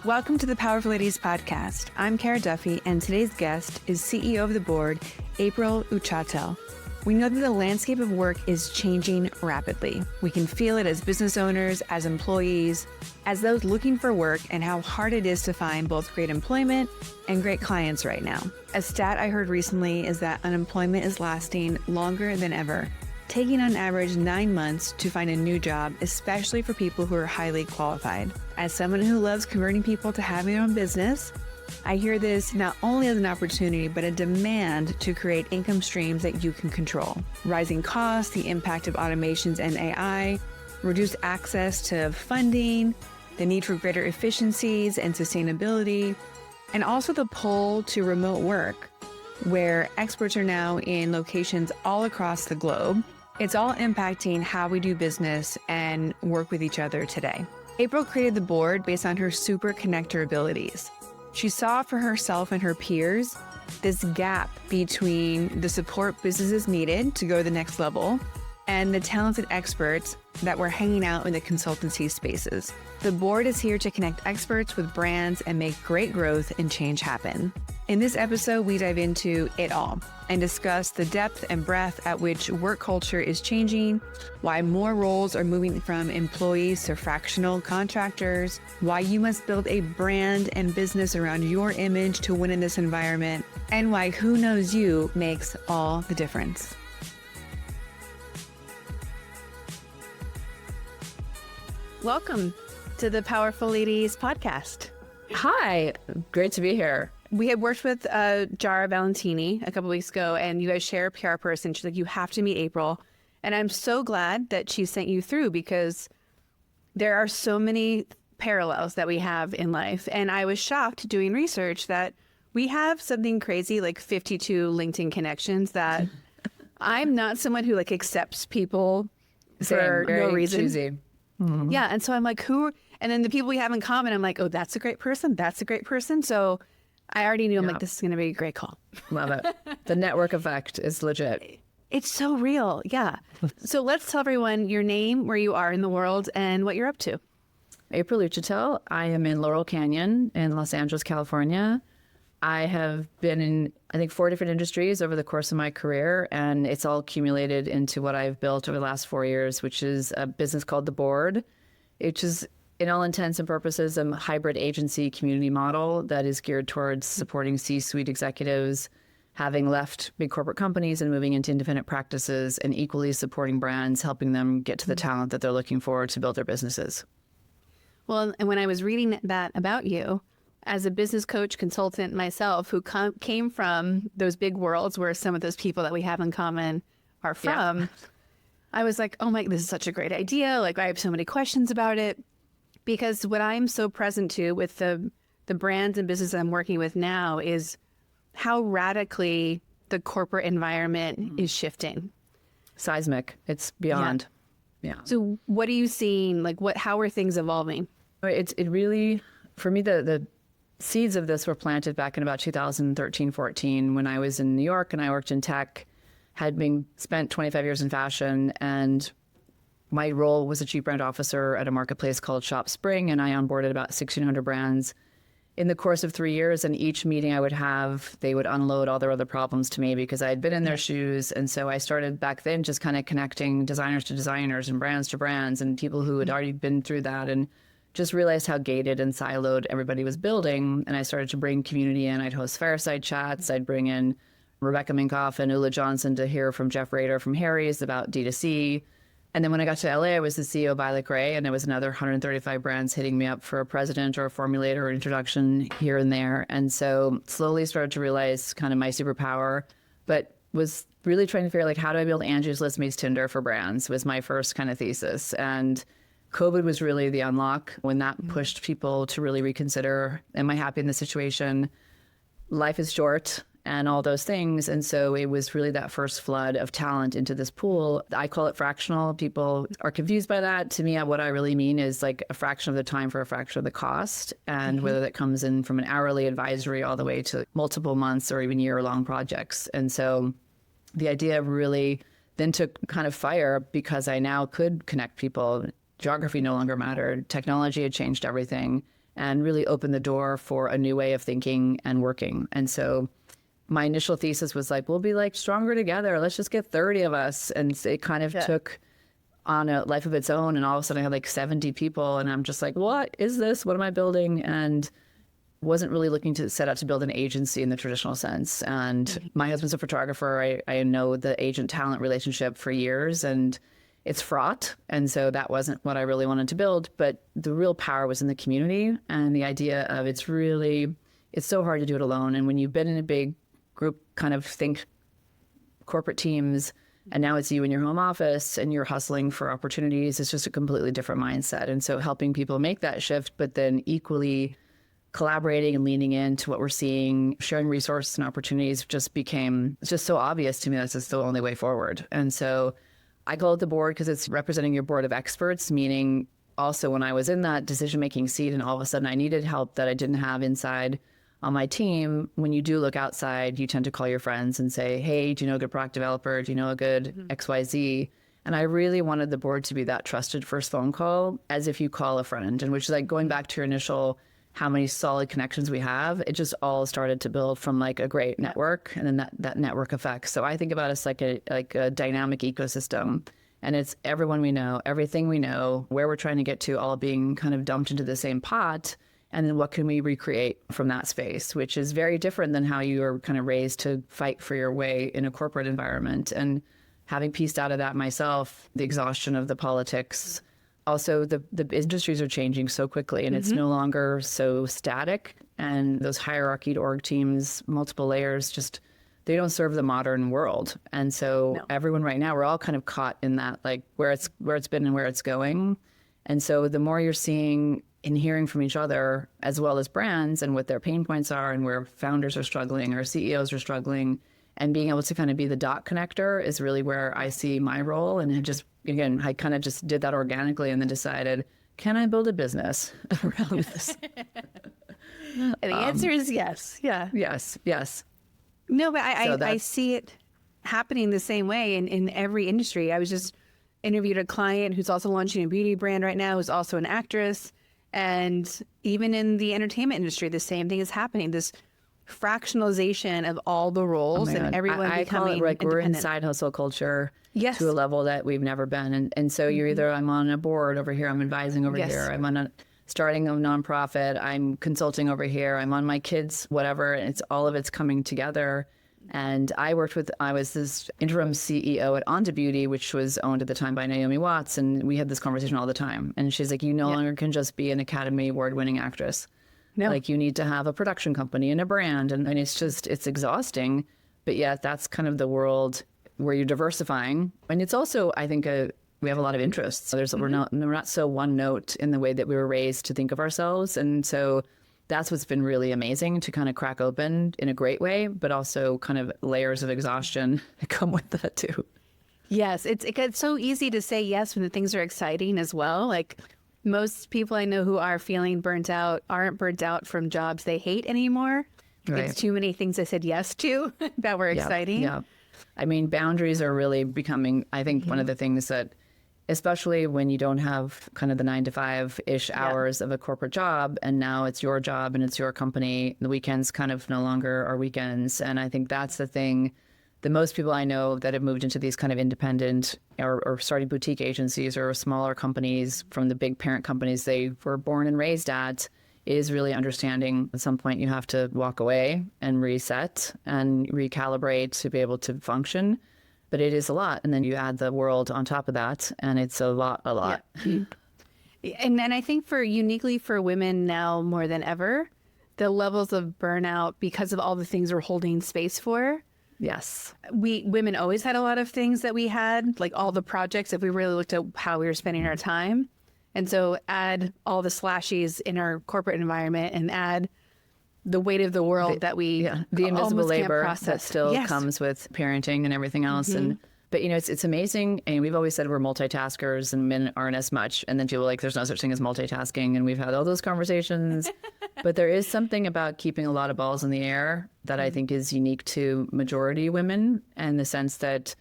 Welcome to the Powerful Ladies podcast. I'm Kara Duffy, and today's guest is CEO of the board, April Uchitel. We know that the landscape of work is changing rapidly. We can feel it as business owners, as employees, as those looking for work, and how hard it is to find both great employment and great clients right now. A stat I heard recently is that unemployment is lasting longer than ever, taking on average 9 months to find a new job, especially for people who are highly qualified. As someone who loves converting people to having their own business, I hear this not only as an opportunity, but a demand to create income streams that you can control. Rising costs, the impact of automations and AI, reduced access to funding, the need for greater efficiencies and sustainability, and also the pull to remote work, where experts are now in locations all across the globe. It's all impacting how we do business and work with each other today. April created the board based on her super connector abilities. She saw for herself and her peers this gap between the support businesses needed to go to the next level and the talented experts that were hanging out in the consultancy spaces. The board is here to connect experts with brands and make great growth and change happen. In this episode, we dive into it all and discuss the depth and breadth at which work culture is changing, why more roles are moving from employees to fractional contractors, why you must build a brand and business around your image to win in this environment, and why who knows you makes all the difference. Welcome to the Powerful Ladies podcast. Hi, great to be here. We had worked with Jara Valentini a couple weeks ago, and you guys share a PR person. She's like, you have to meet April. And I'm so glad that she sent you through because there are so many parallels that we have in life. And I was shocked doing research that we have something crazy like 52 LinkedIn connections that I'm not someone who like accepts people for no reason. Choosy. Mm-hmm. Yeah. And so I'm like, who? And then the people we have in common, I'm like, oh, that's a great person. That's a great person. So I already knew, I'm like, this is going to be a great call. Love it. The network effect is legit. It's so real. Yeah. So let's tell everyone your name, where you are in the world, and what you're up to. April Uchitel. I am in Laurel Canyon in Los Angeles, California. I have been in, I think, 4 different industries over the course of my career, and it's all accumulated into what I've built over the last 4 years, which is a business called The Board, which is, in all intents and purposes, a hybrid agency community model that is geared towards supporting C-suite executives, having left big corporate companies and moving into independent practices, and equally supporting brands, helping them get to the talent that they're looking for to build their businesses. Well, and when I was reading that about you, as a business coach, consultant myself, who came from those big worlds where some of those people that we have in common are from, I was like, oh my, this is such a great idea. Like, I have so many questions about it. Because what I'm so present to with the brands and business I'm working with now is how radically the corporate environment is shifting. Seismic. It's beyond. Yeah. So what are you seeing? Like, how are things evolving? It really, for me, the seeds of this were planted back in about 2013, 14, when I was in New York and I worked in tech, had been spent 25 years in fashion, and my role was a chief brand officer at a marketplace called Shop Spring, and I onboarded about 1,600 brands in the course of 3 years. And each meeting I would have, they would unload all their other problems to me because I had been in their shoes. And so I started back then just kind of connecting designers to designers and brands to brands and people who had already been through that, and just realized how gated and siloed everybody was building. And I started to bring community in. I'd host fireside chats. I'd bring in Rebecca Minkoff and Ula Johnson to hear from Jeff Rader from Harry's about D2C. And then when I got to LA, I was the CEO of Violet Grey, and there was another 135 brands hitting me up for a president or a formulator or introduction here and there. And so slowly started to realize kind of my superpower, but was really trying to figure like, how do I build Angie's List meets Tinder for brands was my first kind of thesis. And COVID was really the unlock when that pushed people to really reconsider, am I happy in the situation? Life is short. And all those things. And so it was really that first flood of talent into this pool. I call it fractional. People are confused by that. To me, what I really mean is like a fraction of the time for a fraction of the cost. And whether that comes in from an hourly advisory all the way to multiple months or even year-long projects. And so the idea really then took kind of fire because I now could connect people. Geography no longer mattered. Technology had changed everything. and really opened the door for a new way of thinking and working. And so my initial thesis was like, we'll be like stronger together. Let's just get 30 of us. And it kind of took on a life of its own. And all of a sudden I had like 70 people and I'm just like, what is this? What am I building? And wasn't really looking to set out to build an agency in the traditional sense. And my husband's a photographer. I know the agent talent relationship for years and it's fraught. And so that wasn't what I really wanted to build. But the real power was in the community and the idea of it's so hard to do it alone. And when you've been in a big group, kind of think corporate teams, and now it's you in your home office and you're hustling for opportunities, it's just a completely different mindset. And so helping people make that shift, but then equally collaborating and leaning into what we're seeing, sharing resources and opportunities it's just so obvious to me that it's the only way forward. And so I call it the board because it's representing your board of experts, meaning also when I was in that decision-making seat and all of a sudden I needed help that I didn't have inside on my team, when you do look outside, you tend to call your friends and say, hey, do you know a good product developer? Do you know a good XYZ? And I really wanted the board to be that trusted first phone call as if you call a friend, and which is like going back to your initial how many solid connections we have. It just all started to build from like a great network and then that network effect. So I think about us like a dynamic ecosystem, and it's everyone we know, everything we know, where we're trying to get to, all being kind of dumped into the same pot. And then what can we recreate from that space, which is very different than how you were kind of raised to fight for your way in a corporate environment. And having pieced out of that myself, the exhaustion of the politics. Also, the industries are changing so quickly and it's no longer so static. And those hierarchied org teams, multiple layers, they don't serve the modern world. And so everyone right now, we're all kind of caught in that, like where it's been and where it's going. And so the more you're seeing and hearing from each other, as well as brands and what their pain points are and where founders are struggling or CEOs are struggling, and being able to kind of be the dot connector is really where I see my role. And I kind of just did that organically and then decided, can I build a business around this? And the answer is yes. Yeah. Yes. No, but I see it happening the same way in every industry. I was just interviewed a client who's also launching a beauty brand right now, who's also an actress. And even in the entertainment industry, the same thing is happening. This fractionalization of all the roles and everyone I call it like we're in side hustle culture to a level that we've never been. And so you're either I'm on a board over here, I'm advising over here, I'm starting a nonprofit, I'm consulting over here, I'm on my kids, whatever. And it's coming together. And I was this interim CEO at Onto Beauty, which was owned at the time by Naomi Watts. And we had this conversation all the time. And she's like, you no longer can just be an Academy Award-winning actress. No. Like you need to have a production company and a brand. And it's exhausting. But yet that's kind of the world where you're diversifying. And it's also, I think, we have a lot of interests. So we're not so one note in the way that we were raised to think of ourselves. And so that's what's been really amazing to kind of crack open in a great way, but also kind of layers of exhaustion that come with that too. Yes, it's so easy to say yes when the things are exciting as well. Like most people I know who are feeling burnt out aren't burnt out from jobs they hate anymore. Right. It's too many things I said yes to that were exciting. Yeah. I mean, boundaries are really becoming, I think, one of the things that, especially when you don't have kind of the 9 to 5-ish hours of a corporate job, and now it's your job and it's your company. The weekends kind of no longer are weekends. And I think that's the thing that most people I know that have moved into these kind of independent or starting boutique agencies or smaller companies from the big parent companies they were born and raised at is really understanding at some point you have to walk away and reset and recalibrate to be able to function. But it is a lot. And then you add the world on top of that, and it's a lot. Yeah. And then I think uniquely for women now more than ever, the levels of burnout because of all the things we're holding space for. Yes. Women always had a lot of things that we had, like all the projects, if we really looked at how we were spending our time. And so add all the slashies in our corporate environment and add the weight of the world that we the invisible labor that still comes with parenting and everything else. But it's amazing, and we've always said we're multitaskers and men aren't as much, and then people are like there's no such thing as multitasking, and we've had all those conversations. But there is something about keeping a lot of balls in the air that I think is unique to majority women, and the sense that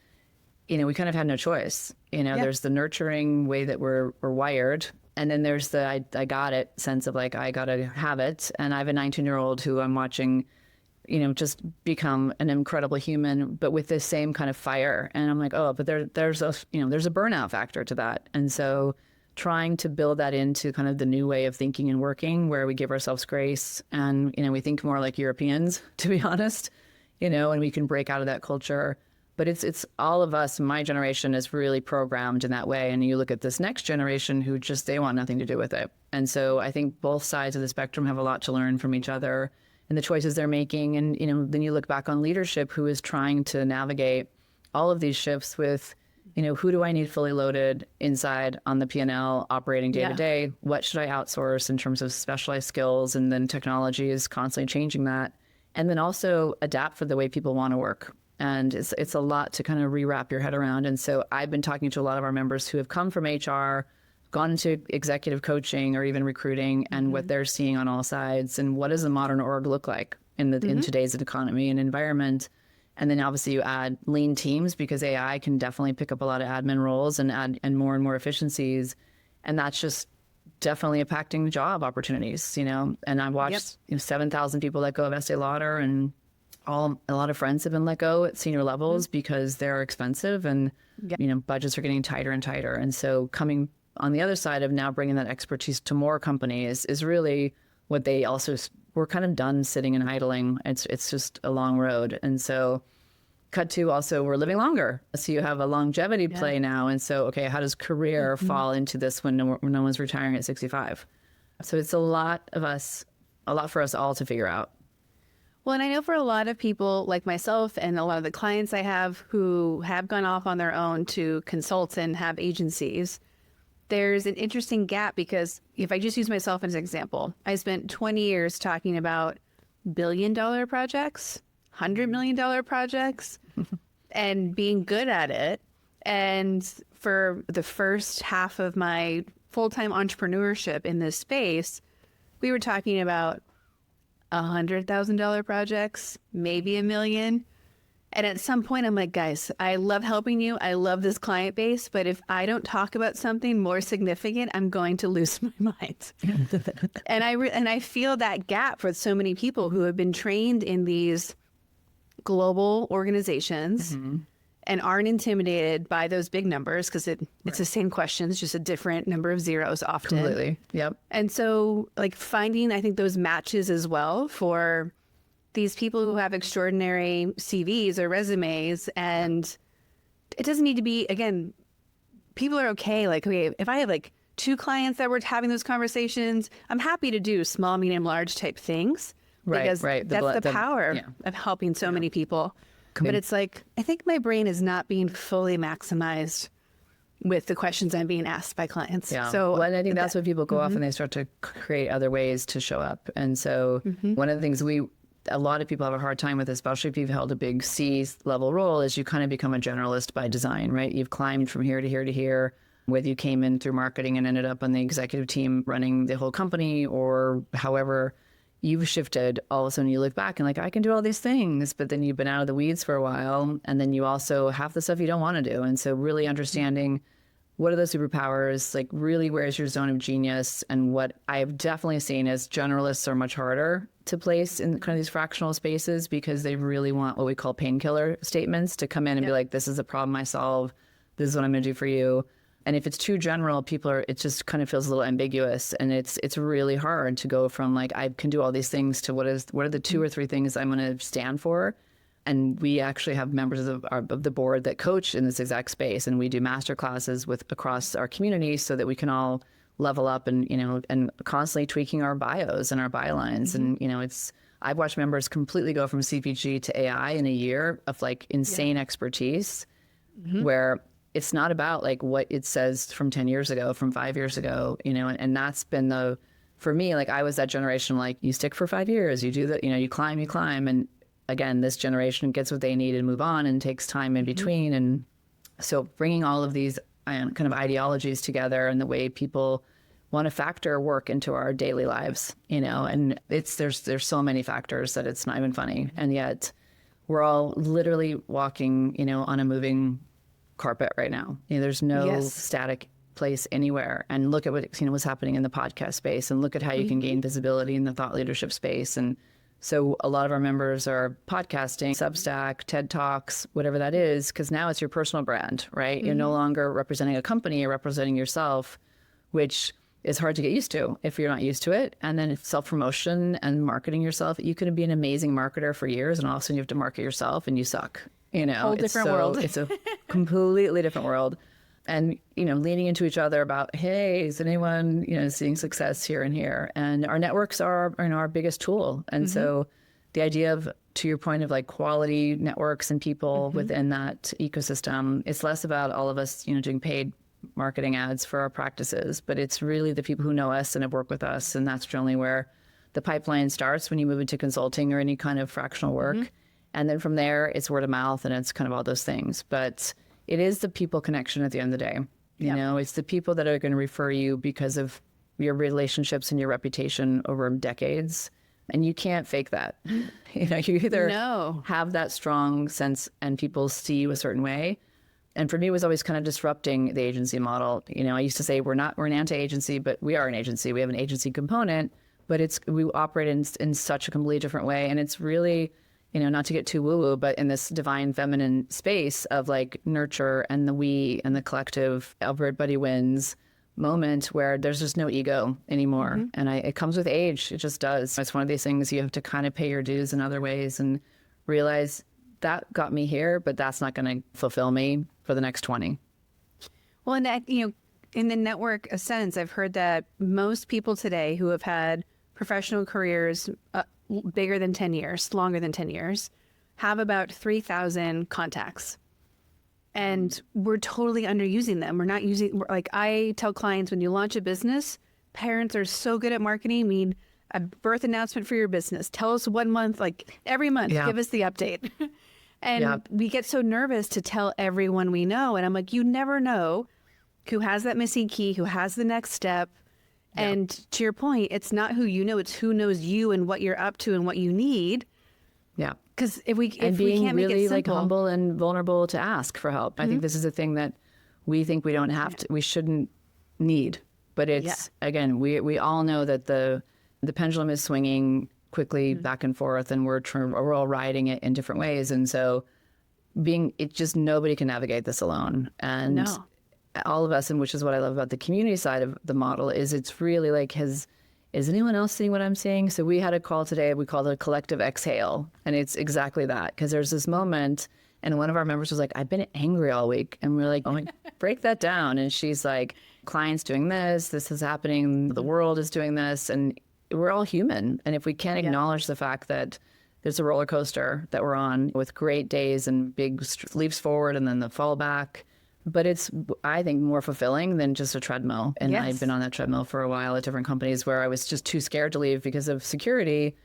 we kind of have no choice. There's the nurturing way that we're wired, And then there's the I got it sense of like, I got to have it. And I have a 19-year-old who I'm watching, just become an incredible human, but with this same kind of fire. And I'm like, oh, but there's a burnout factor to that. And so trying to build that into kind of the new way of thinking and working, where we give ourselves grace and, we think more like Europeans, to be honest, and we can break out of that culture. But it's all of us. My generation is really programmed in that way. And you look at this next generation who they want nothing to do with it. And so I think both sides of the spectrum have a lot to learn from each other and the choices they're making. And, then you look back on leadership who is trying to navigate all of these shifts with, who do I need fully loaded inside on the P&L operating day to day? What should I outsource in terms of specialized skills? And then technology is constantly changing that. And then also adapt for the way people want to work. And it's a lot to kind of rewrap your head around. And so I've been talking to a lot of our members who have come from HR, gone into executive coaching or even recruiting, and what they're seeing on all sides. And what does a modern org look like in today's economy and environment? And then obviously you add lean teams, because AI can definitely pick up a lot of admin roles and add and more efficiencies. And that's just definitely impacting job opportunities, And I've watched 7,000 people let go of Estee Lauder, and a lot of friends have been let go at senior levels because they're expensive and, budgets are getting tighter and tighter. And so coming on the other side of now bringing that expertise to more companies is really what they also were kind of done sitting and idling. It's just a long road. And so cut to also we're living longer. So you have a longevity play now. And so, okay, how does career fall into this when no one's retiring at 65? So it's a lot for us all to figure out. Well, and I know for a lot of people like myself and a lot of the clients I have who have gone off on their own to consult and have agencies, there's an interesting gap, because if I just use myself as an example, I spent 20 years talking about billion-dollar projects, $100 million projects, and being good at it. And for the first half of my full-time entrepreneurship in this space, we were talking about $100,000 projects, maybe $1 million. And at some point I'm like, guys, I love helping you. I love this client base, but if I don't talk about something more significant, I'm going to lose my mind. And I feel that gap for so many people who have been trained in these global organizations and aren't intimidated by those big numbers, because it's the same questions, just a different number of zeros often. Completely. Yep. And so like finding, I think, those matches as well for these people who have extraordinary CVs or resumes. And it doesn't need to be, again, people are okay. Like, okay, if I have like 2 clients that were having those conversations, I'm happy to do small, medium, large type things. Because that's the power of helping so many people. But it's like, I think my brain is not being fully maximized with the questions I'm being asked by clients. Yeah. So well, and I think that's when people go off and they start to create other ways to show up. And so one of the things a lot of people have a hard time with, especially if you've held a big C-level role, is you kind of become a generalist by design, right? You've climbed from here to here to here, whether you came in through marketing and ended up on the executive team running the whole company, or however you've shifted. All of a sudden you look back and like, I can do all these things, but then you've been out of the weeds for a while, and then you also have the stuff you don't want to do. And so really understanding what are the superpowers, like really where's your zone of genius. And what I've definitely seen is generalists are much harder to place in kind of these fractional spaces, because they really want what we call painkiller statements to come in and be like, this is a problem I solve, this is what I'm going to do for you. And if it's too general, it just kind of feels a little ambiguous. And it's really hard to go from like, I can do all these things to what are the 2 or 3 things I'm going to stand for. And we actually have members of the board that coach in this exact space. And we do master classes across our community so that we can all level up and constantly tweaking our bios and our bylines. And, I've watched members completely go from CPG to AI in a year of like insane expertise, where it's not about like what it says from 10 years ago, from 5 years ago, and that's been for me, like I was that generation, like you stick for 5 years, you do that, you climb. And again, this generation gets what they need and move on, and takes time in between. And so bringing all of these kind of ideologies together and the way people want to factor work into our daily lives, and there's so many factors that it's not even funny. And yet we're all literally walking, on a moving carpet right now. There's no static place anywhere. And look at what's happening in the podcast space, and look at how you can gain visibility in the thought leadership space. And so a lot of our members are podcasting, Substack, TED Talks, whatever that is, because now it's your personal brand, right? You're no longer representing a company, you're representing yourself, which is hard to get used to if you're not used to it. And then self-promotion and marketing yourself. You could be an amazing marketer for years, and all of a sudden you have to market yourself and you suck. Whole different world. It's a completely different world. And, leaning into each other about, hey, is anyone, seeing success here and here? And our networks are, our biggest tool. And so the idea of, to your point of like quality networks and people within that ecosystem, it's less about all of us, doing paid marketing ads for our practices, but it's really the people who know us and have worked with us. And that's generally where the pipeline starts when you move into consulting or any kind of fractional work. And then from there, it's word of mouth and it's kind of all those things. But it is the people connection at the end of the day. It's the people that are going to refer you because of your relationships and your reputation over decades. And you can't fake that. You either have that strong sense and people see you a certain way. And for me, it was always kind of disrupting the agency model. I used to say we're an anti-agency, but we are an agency. We have an agency component, but we operate in such a completely different way. And it's really, not to get too woo-woo, but in this divine feminine space of like nurture and the we and the collective, everybody wins moment where there's just no ego anymore. And it comes with age. It just does. It's one of these things you have to kind of pay your dues in other ways and realize that got me here, but that's not going to fulfill me for the next 20. Well, and in the network sense, I've heard that most people today who have had professional careers bigger than 10 years, longer than 10 years, have about 3,000 contacts. And we're totally underusing them. We're not using, like I tell clients, when you launch a business, parents are so good at marketing. I mean, a birth announcement for your business. Tell us 1 month, like every month, give us the update. And we get so nervous to tell everyone we know. And I'm like, you never know who has that missing key, who has the next step. And to your point, it's not who you know, it's who knows you and what you're up to and what you need. Yeah. Because if we can't really make it simple, like humble and vulnerable to ask for help. I think this is a thing that we think we don't have to, we shouldn't need. But it's, again, we all know that the pendulum is swinging quickly back and forth, and we're all riding it in different ways. And so nobody can navigate this alone. And all of us, and which is what I love about the community side of the model, is it's really like, is anyone else seeing what I'm seeing? So we had a call today, we called it a collective exhale. And it's exactly that, because there's this moment, and one of our members was like, I've been angry all week. And we're like, oh, break that down. And she's like, clients doing this is happening, the world is doing this, and we're all human. And if we can't acknowledge the fact that there's a roller coaster that we're on with great days and big leaps forward and then the fall back, but it's, I think, more fulfilling than just a treadmill. And I've been on that treadmill for a while at different companies where I was just too scared to leave because of security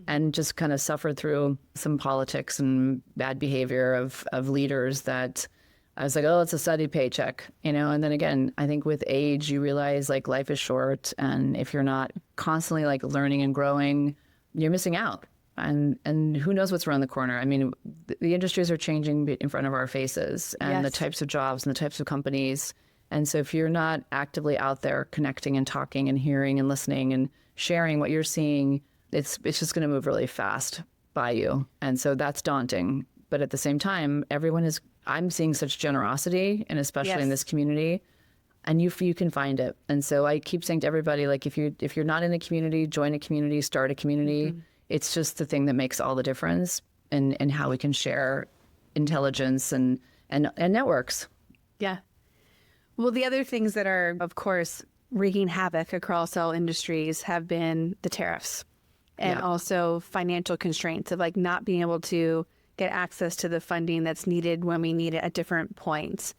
and just kind of suffered through some politics and bad behavior of leaders that I was like, oh, it's a steady paycheck, And then again, I think with age, you realize like life is short. And if you're not constantly like learning and growing, you're missing out. And who knows what's around the corner? I mean, the industries are changing in front of our faces, and the types of jobs and the types of companies. And so if you're not actively out there connecting and talking and hearing and listening and sharing what you're seeing, it's just going to move really fast by you. And so that's daunting. But at the same time, I'm seeing such generosity, and especially in this community, and you can find it. And so I keep saying to everybody, like, if you're not in a community, join a community, start a community. It's just the thing that makes all the difference in how we can share intelligence and networks. Yeah. Well, the other things that are, of course, wreaking havoc across all industries have been the tariffs and also financial constraints of like not being able to get access to the funding that's needed when we need it at different points.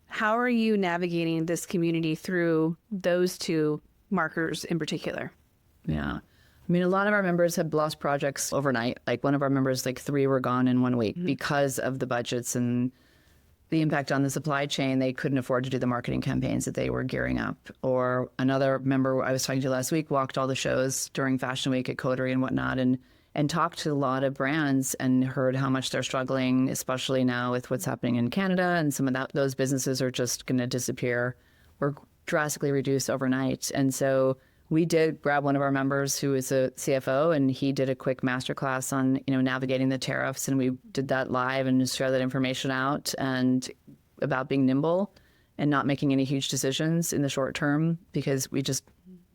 How are you navigating this community through those two markers in particular? Yeah. I mean, a lot of our members have lost projects overnight. Like one of our members, like 3 were gone in 1 week because of the budgets and the impact on the supply chain. They couldn't afford to do the marketing campaigns that they were gearing up. Or another member I was talking to last week walked all the shows during Fashion Week at Coterie and whatnot, and talked to a lot of brands and heard how much they're struggling, especially now with what's happening in Canada. And some of those businesses are just going to disappear were drastically reduced overnight. And so we did grab one of our members who is a CFO, and he did a quick masterclass on, navigating the tariffs. And we did that live and just share that information out and about being nimble and not making any huge decisions in the short term, because we just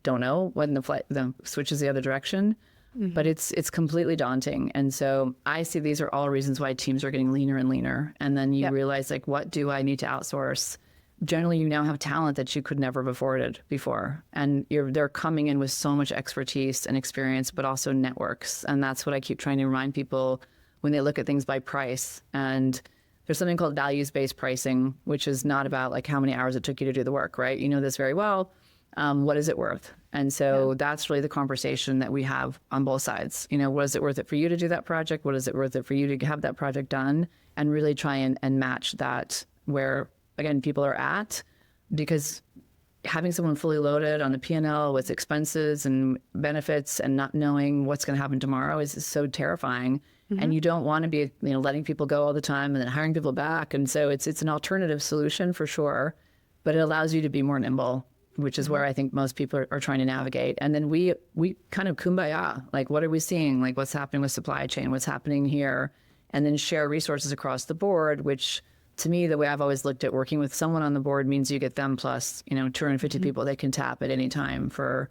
don't know when the switches the other direction. But it's completely daunting. And so I see these are all reasons why teams are getting leaner and leaner. And then you realize, like, what do I need to outsource? Generally, you now have talent that you could never have afforded before. And they're coming in with so much expertise and experience, but also networks. And that's what I keep trying to remind people when they look at things by price. And there's something called values-based pricing, which is not about like how many hours it took you to do the work, right? You know this very well. What is it worth? And so that's really the conversation that we have on both sides. What is it worth it for you to do that project? What is it worth it for you to have that project done? And really try and match that where, again, people are at, because having someone fully loaded on the P&L with expenses and benefits and not knowing what's going to happen tomorrow is so terrifying. And you don't want to be, letting people go all the time and then hiring people back. And so it's an alternative solution for sure, but it allows you to be more nimble, which is where I think most people are trying to navigate. And then we kind of kumbaya, like, what are we seeing? Like, what's happening with supply chain? What's happening here? And then share resources across the board, which to me, the way I've always looked at working with someone on the board means you get them plus, 250 people they can tap at any time for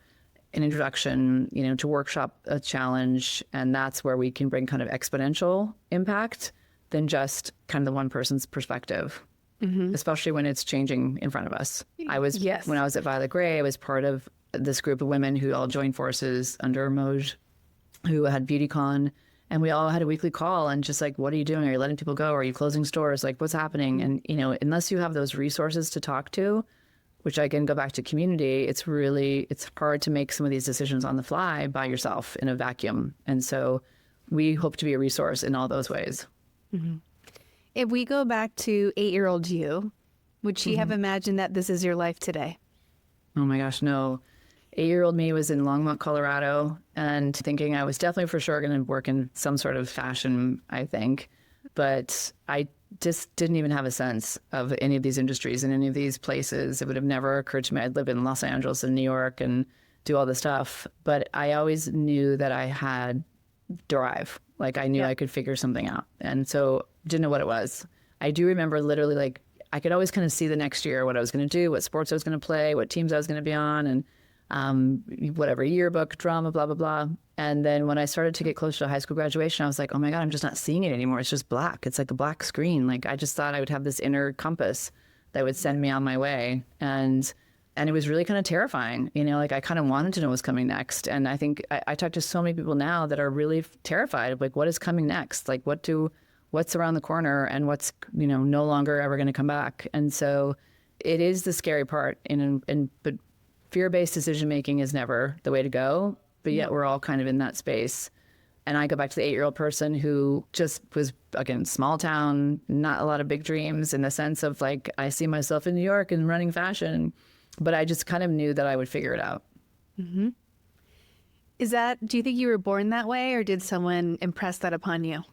an introduction, to workshop a challenge. And that's where we can bring kind of exponential impact than just kind of the one person's perspective. Especially when it's changing in front of us. When I was at Violet Grey, I was part of this group of women who all joined forces under Moj, who had BeautyCon, and we all had a weekly call and just like, what are you doing? Are you letting people go? Are you closing stores? Like, what's happening? And, unless you have those resources to talk to, which I can go back to community, it's hard to make some of these decisions on the fly by yourself in a vacuum. And so we hope to be a resource in all those ways. If we go back to 8-year-old you, would she have imagined that this is your life today? Oh my gosh, no. 8-year-old me was in Longmont, Colorado, and thinking I was definitely for sure going to work in some sort of fashion, I think. But I just didn't even have a sense of any of these industries and any of these places. It would have never occurred to me. I'd live in Los Angeles and New York and do all this stuff. But I always knew that I had drive. Like, I knew I could figure something out. And so didn't know what it was. I do remember literally, like, I could always kind of see the next year what I was going to do, what sports I was going to play, what teams I was going to be on, and whatever yearbook, drama, blah, blah, blah. And then when I started to get closer to high school graduation, I was like, oh my God, I'm just not seeing it anymore. It's just black. It's like a black screen. Like, I just thought I would have this inner compass that would send me on my way. And it was really kind of terrifying. Like, I kind of wanted to know what's coming next. And I think I talk to so many people now that are really terrified of, like, what is coming next? Like, what's around the corner and what's, no longer ever going to come back. And so it is the scary part. But fear-based decision-making is never the way to go. But yet we're all kind of in that space. And I go back to the 8-year-old person who just was, again, small town, not a lot of big dreams in the sense of, like, I see myself in New York and running fashion. But I just kind of knew that I would figure it out. Do you think you were born that way, or did someone impress that upon you?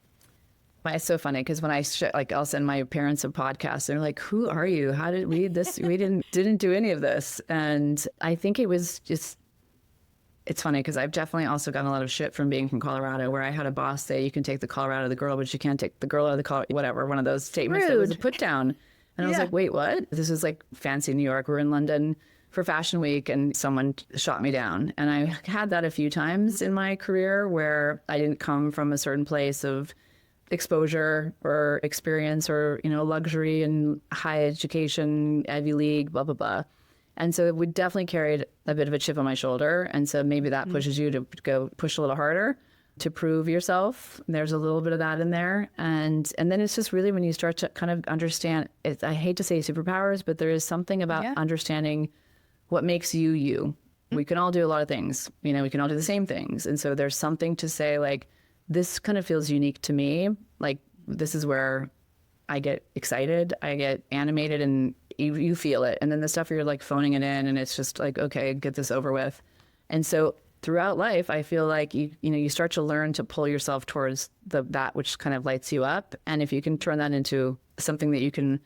It's so funny because when I'll send my parents a podcast, they're like, who are you? How did we this? We didn't do any of this. And I think it was just, it's funny because I've definitely also gotten a lot of shit from being from Colorado, where I had a boss say, you can take the color out of the girl, but you can't take the girl out of the color, whatever, one of those statements that was a put down. And I was like, wait, what? This is like fancy New York. We're in London for Fashion Week and someone shot me down. And I had that a few times in my career where I didn't come from a certain place of exposure or experience or, luxury and high education, Ivy League, blah, blah, blah. And so we definitely carried a bit of a chip on my shoulder. And so maybe that pushes you to go push a little harder to prove yourself. There's a little bit of that in there. And then it's just really when you start to kind of understand, I hate to say superpowers, but there is something about understanding what makes you, you. We can all do a lot of things. We can all do the same things. And so there's something to say, like, this kind of feels unique to me. Like, this is where I get excited, I get animated, and you feel it. And then the stuff you're like phoning it in, and it's just like, okay, get this over with. And so throughout life, I feel like you start to learn to pull yourself towards that which kind of lights you up. And if you can turn that into something that you can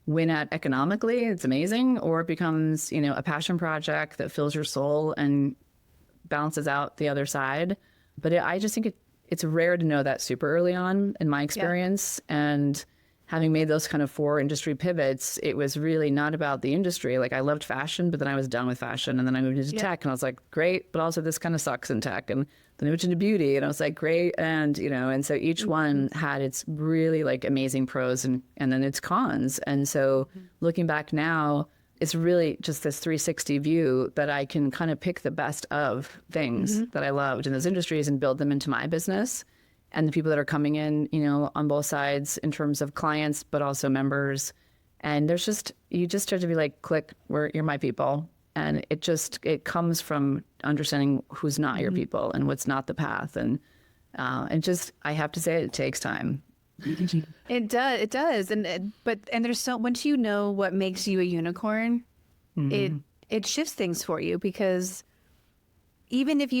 win at economically, it's amazing, or it becomes, a passion project that fills your soul and balances out the other side. But I just think it's rare to know that super early on in my experience. And having made those kind of 4 industry pivots, it was really not about the industry. Like I loved fashion, but then I was done with fashion. And then I moved into tech and I was like, great, but also this kind of sucks in tech. And then I moved into beauty and I was like, great. And, and so each one had its really like amazing pros and then its cons. And so looking back now, it's really just this 360 view that I can kind of pick the best of things that I loved in those industries and build them into my business. And the people that are coming in, on both sides in terms of clients, but also members. And you just start to be like, click, you're my people. And it comes from understanding who's not your people and what's not the path. And I have to say, it takes time. It does. And there's once you know what makes you a unicorn, it shifts things for you, because even if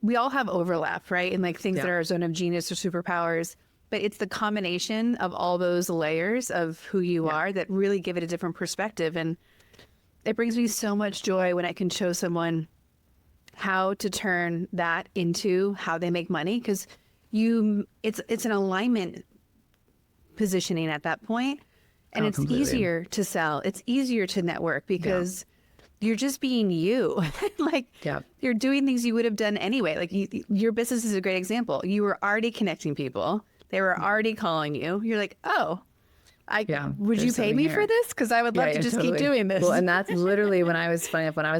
we all have overlap, right? And like things that are our zone of genius or superpowers, but it's the combination of all those layers of who you are that really give it a different perspective. And it brings me so much joy when I can show someone how to turn that into how they make money, because it's an alignment positioning at that point, and it's completely easier to sell. It's easier to network because you're just being you. Like you're doing things you would have done anyway. Like your business is a great example. You were already connecting people. They were already calling you. You're like, oh, would you pay me for this? Because I would love to just keep doing this. Well, and that's literally when I was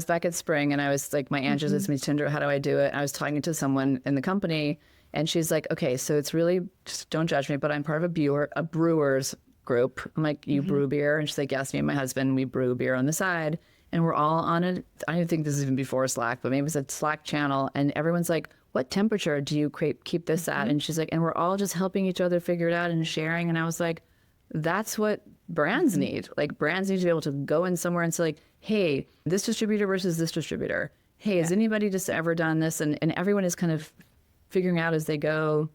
back at Spring and I was like, my aunt just asked me, Tinder, how do I do it? And I was talking to someone in the company and she's like, okay, so it's really, just don't judge me, but I'm part of a brewers group. I'm like, you brew beer? And she's like, yes, me and my husband, we brew beer on the side. And we're all on it. I don't think this is even before Slack, but maybe it's a Slack channel. And everyone's like, what temperature do you keep this at? And she's like, and we're all just helping each other figure it out and sharing. And I was like, that's what brands need. Like brands need to be able to go in somewhere and say like, hey, this distributor versus this distributor. Hey, has anybody just ever done this? And everyone is kind of figuring out as they go,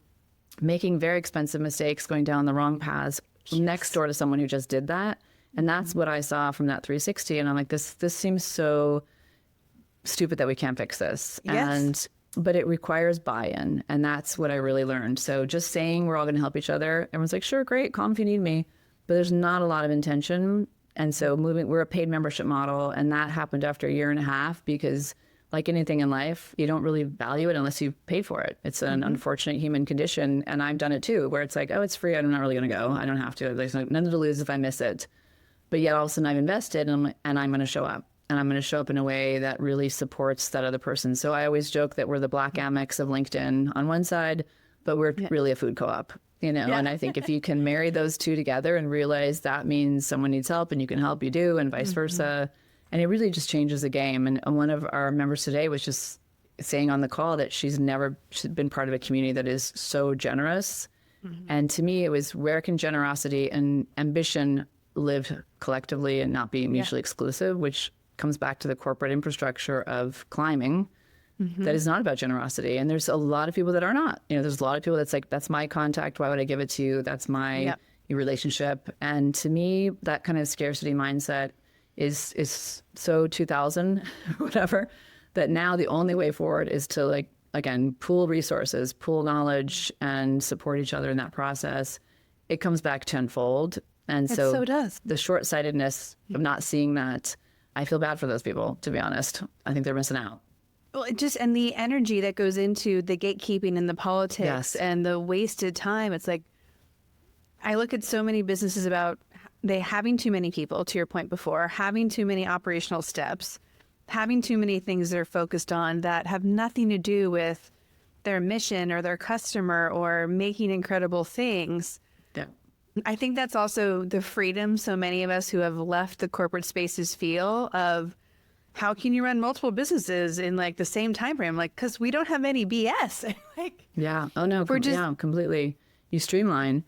making very expensive mistakes, going down the wrong paths next door to someone who just did that. And that's what I saw from that 360. And I'm like, this seems so stupid that we can't fix this. But it requires buy-in. And that's what I really learned. So just saying we're all going to help each other. Everyone's like, sure, great, call if you need me. But there's not a lot of intention. And so we're a paid membership model. And that happened after a year and a half because like anything in life, you don't really value it unless you paid for it. It's an unfortunate human condition. And I've done it too, where it's like, oh, it's free. I'm not really going to go. I don't have to. There's nothing to lose if I miss it. But yet all of a sudden I've invested and I'm going to show up. And I'm going to show up in a way that really supports that other person. So I always joke that we're the Black Amex of LinkedIn on one side, but we're really a food co-op, And I think if you can marry those two together and realize that means someone needs help and you can help, you do, and vice versa. And it really just changes the game. And one of our members today was just saying on the call that she's been part of a community that is so generous. And to me, it was where can generosity and ambition live collectively and not be mutually exclusive, which comes back to the corporate infrastructure of climbing that is not about generosity. And there's a lot of people that are not. There's a lot of people that's like, that's my contact. Why would I give it to you? That's my relationship. And to me, that kind of scarcity mindset is so 2000, whatever, that now the only way forward is to like, again, pool resources, pool knowledge, and support each other in that process. It comes back tenfold. And so does. The short-sightedness of not seeing that, I feel bad for those people, to be honest. I think they're missing out. Well, and the energy that goes into the gatekeeping and the politics and the wasted time. It's like, I look at so many businesses about they having too many people, to your point before, having too many operational steps, having too many things they're focused on that have nothing to do with their mission or their customer or making incredible things. Yeah. I think that's also the freedom so many of us who have left the corporate spaces feel of how can you run multiple businesses in like the same time frame? Like, because we don't have any BS. Oh no, completely. You streamline.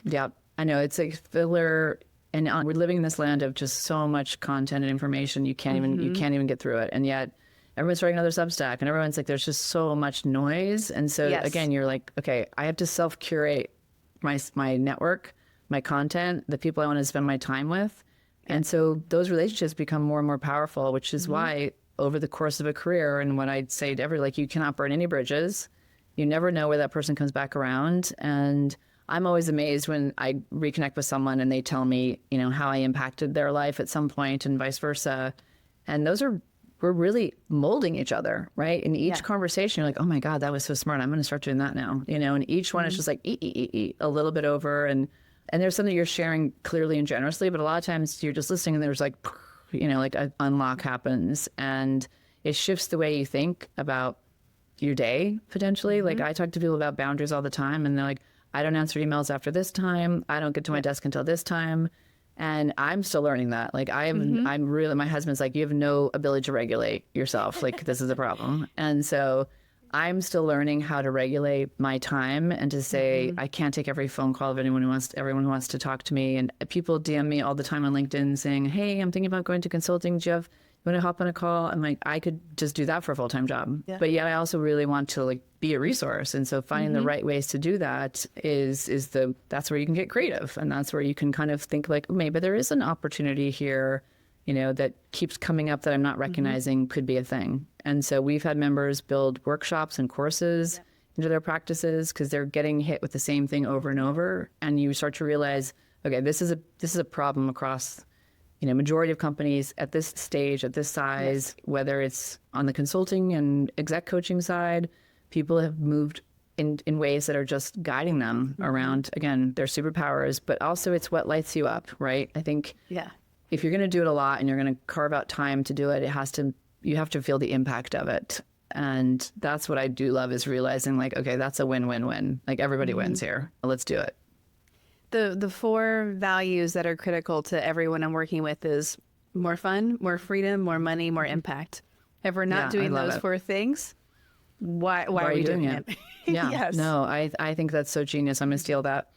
Yeah, I know it's like filler, and we're living in this land of just so much content and information. You can't even get through it, and yet everyone's writing another Substack, and everyone's like, there's just so much noise, and so again, you're like, okay, I have to self-curate my network, my content, the people I want to spend my time with. And so those relationships become more and more powerful, which is why over the course of a career, and what I'd say to everyone, like, you cannot burn any bridges. You never know where that person comes back around. And I'm always amazed when I reconnect with someone and they tell me, how I impacted their life at some point and vice versa. And we're really molding each other, right? In each conversation, you're like, oh my God, that was so smart. I'm going to start doing that now. And each one is just like, eat a little bit over. And there's something you're sharing clearly and generously, but a lot of times you're just listening and there's like, like an unlock happens and it shifts the way you think about your day potentially. Like I talk to people about boundaries all the time and they're like, I don't answer emails after this time. I don't get to my desk until this time. And I'm still learning that. Like I'm really, my husband's like, you have no ability to regulate yourself. Like this is a problem. And so I'm still learning how to regulate my time and to say, I can't take every phone call of everyone who wants to talk to me. And people DM me all the time on LinkedIn saying, hey, I'm thinking about going to consulting. Do you want to hop on a call? I'm like, I could just do that for a full-time job. Yeah. But yet I also really want to like be a resource. And so finding the right ways to do that that's where you can get creative. And that's where you can kind of think like, maybe there is an opportunity here, that keeps coming up that I'm not recognizing could be a thing. And so we've had members build workshops and courses into their practices because they're getting hit with the same thing over and over. And you start to realize, okay, this is a problem across, majority of companies at this stage, at this size, whether it's on the consulting and exec coaching side, people have moved in ways that are just guiding them around, again, their superpowers, but also it's what lights you up, right? I think if you're going to do it a lot and you're going to carve out time to do it, you have to feel the impact of it. And that's what I do love is realizing like, okay, that's a win-win-win. Like everybody wins here. Let's do it. The 4 values that are critical to everyone I'm working with is more fun, more freedom, more money, more impact. If we're not doing those 4 things, why are we doing it? Yeah. Yes. No, I think that's so genius. I'm going to steal that.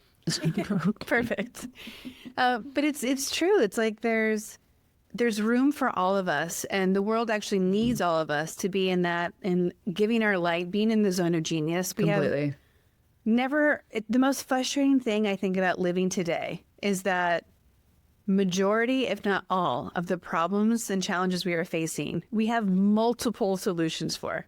Perfect. But it's true. It's like there's room for all of us, and the world actually needs all of us to be in that and giving our light, being in the zone of genius. Completely. The most frustrating thing I think about living today is that majority, if not all, of the problems and challenges we are facing, we have multiple solutions for.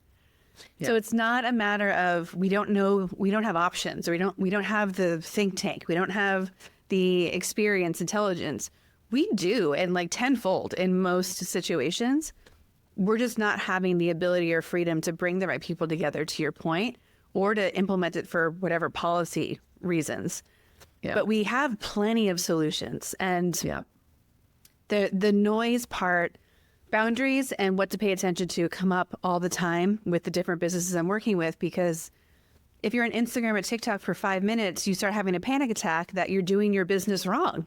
Yeah. So it's not a matter of we don't have options, or we don't have the think tank, we don't have the experience, intelligence. We do, and like tenfold in most situations. We're just not having the ability or freedom to bring the right people together, to your point, or to implement it for whatever policy reasons. Yeah. But we have plenty of solutions. And the noise part, boundaries and what to pay attention to come up all the time with the different businesses I'm working with, because if you're on Instagram or TikTok for 5 minutes, you start having a panic attack that you're doing your business wrong.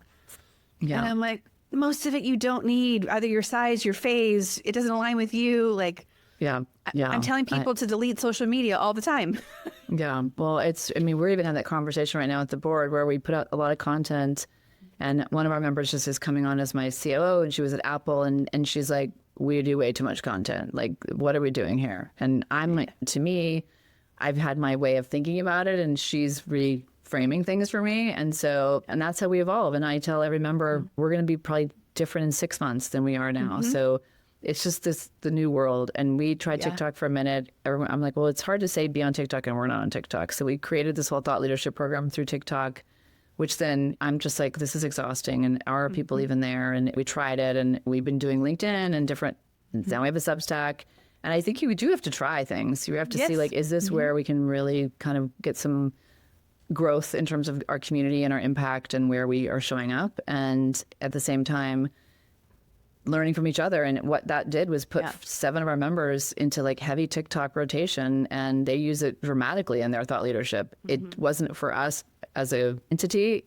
Yeah. And I'm like, most of it you don't need, either your size, your phase, it doesn't align with you. Like, I'm telling people to delete social media all the time. Yeah. Well, we're even having that conversation right now at the board where we put out a lot of content, and one of our members just is coming on as my COO, and she was at Apple, and she's like, we do way too much content. Like, what are we doing here? And I'm like, to me, I've had my way of thinking about it, and she's reframing things for me. And that's how we evolve. And I tell every member, we're going to be probably different in 6 months than we are now. So it's just the new world. And we tried TikTok for a minute. I'm like, well, it's hard to say be on TikTok and we're not on TikTok. So we created this whole thought leadership program through TikTok, which then I'm just like, this is exhausting. And are people even there? And we tried it, and we've been doing LinkedIn and different, now we have a Substack. And I think you do have to try things. You have to see, like, is this where we can really kind of get some growth in terms of our community and our impact and where we are showing up? And at the same time, learning from each other. And what that did was put 7 of our members into like heavy TikTok rotation, and they use it dramatically in their thought leadership. It wasn't for us as a entity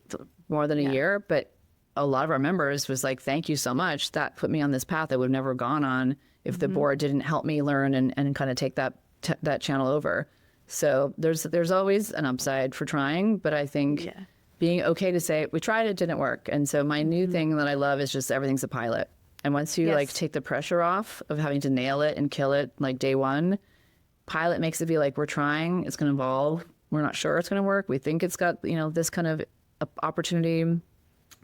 more than a year, but a lot of our members was like, thank you so much. That put me on this path I would have never gone on if the board didn't help me learn and kind of take that channel over. So there's always an upside for trying, but I think being okay to say, we tried, it didn't work. And so my new thing that I love is just everything's a pilot. And once you like take the pressure off of having to nail it and kill it like day one, pilot makes it be like, we're trying, it's going to evolve. We're not sure it's going to work. We think it's got, this kind of an opportunity,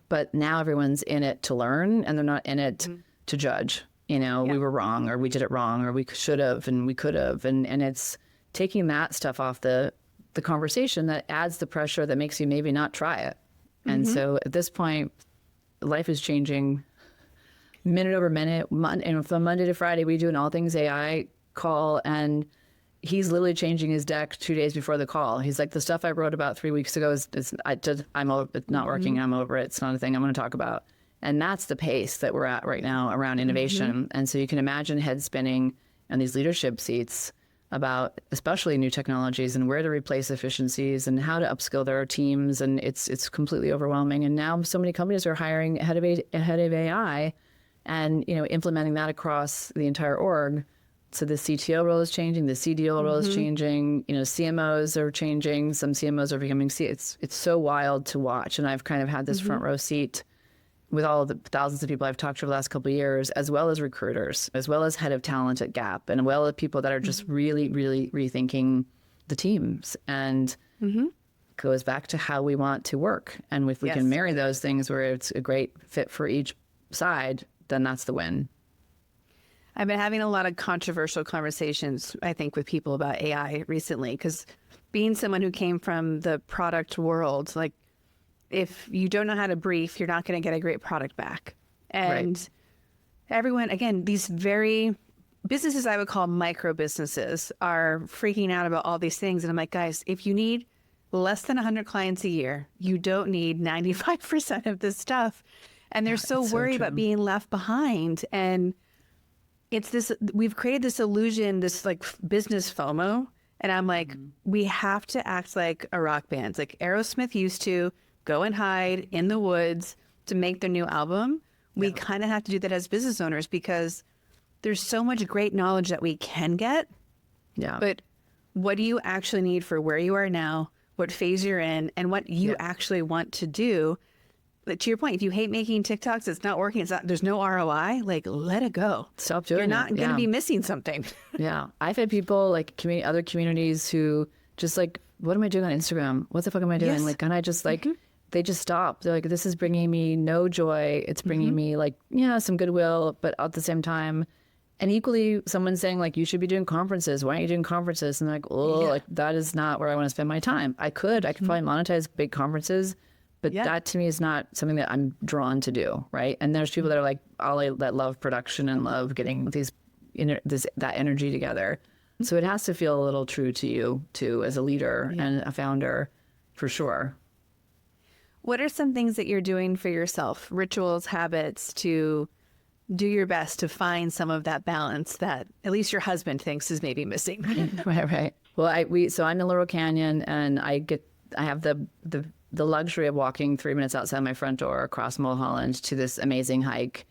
but now everyone's in it to learn and they're not in it to judge. We were wrong or we did it wrong or we should have and we could have. And it's taking that stuff off the conversation that adds the pressure that makes you maybe not try it. And so at this point, life is changing minute over minute. And from Monday to Friday, we do an all things AI call, and he's literally changing his deck 2 days before the call. He's like, the stuff I wrote about 3 weeks ago it's not working. I'm over it. It's not a thing I'm going to talk about. And that's the pace that we're at right now around innovation. And so you can imagine head spinning on these leadership seats about especially new technologies and where to replace efficiencies and how to upskill their teams. And it's completely overwhelming. And now so many companies are hiring ahead of AI and, implementing that across the entire org. So the CTO role is changing, the CDO role is changing, CMOs are changing, some CMOs are becoming It's so wild to watch. And I've kind of had this front row seat with all of the thousands of people I've talked to over the last couple of years, as well as recruiters, as well as head of talent at Gap, and as well as people that are just really, really rethinking the teams. And goes back to how we want to work. And if we can marry those things where it's a great fit for each side, then that's the win. I've been having a lot of controversial conversations, I think, with people about AI recently, because being someone who came from the product world, like, if you don't know how to brief, you're not going to get a great product back. And everyone, again, these very businesses I would call micro businesses are freaking out about all these things. And I'm like, guys, if you need less than 100 clients a year, you don't need 95% of this stuff. And they're so worried about being left behind. And it's this, we've created this illusion, this like business FOMO. And I'm like, we have to act like a rock band. Like Aerosmith used to go and hide in the woods to make their new album. We kind of have to do that as business owners because there's so much great knowledge that we can get. But what do you actually need for where you are now, what phase you're in, and what you actually want to do? But to your point, if you hate making TikToks, it's not working, there's no ROI, like, let it go. Stop doing it. You're not going to be missing something. I've had people like other communities who just like, what am I doing on Instagram? What the fuck am I doing? Like, can I just like, they just stop. They're like, this is bringing me no joy. It's bringing me like, some goodwill, but at the same time, and equally someone saying like, you should be doing conferences. Why aren't you doing conferences? And like, like that is not where I want to spend my time. I could probably monetize big conferences, but that to me is not something that I'm drawn to do. Right. And there's people that are like, that love production and love getting that energy together. So it has to feel a little true to you too, as a leader and a founder, for sure. What are some things that you're doing for yourself, rituals, habits, to do your best to find some of that balance that at least your husband thinks is maybe missing? Right. Well, so I'm in Laurel Canyon, and I have the luxury of walking 3 minutes outside my front door across Mulholland to this amazing hike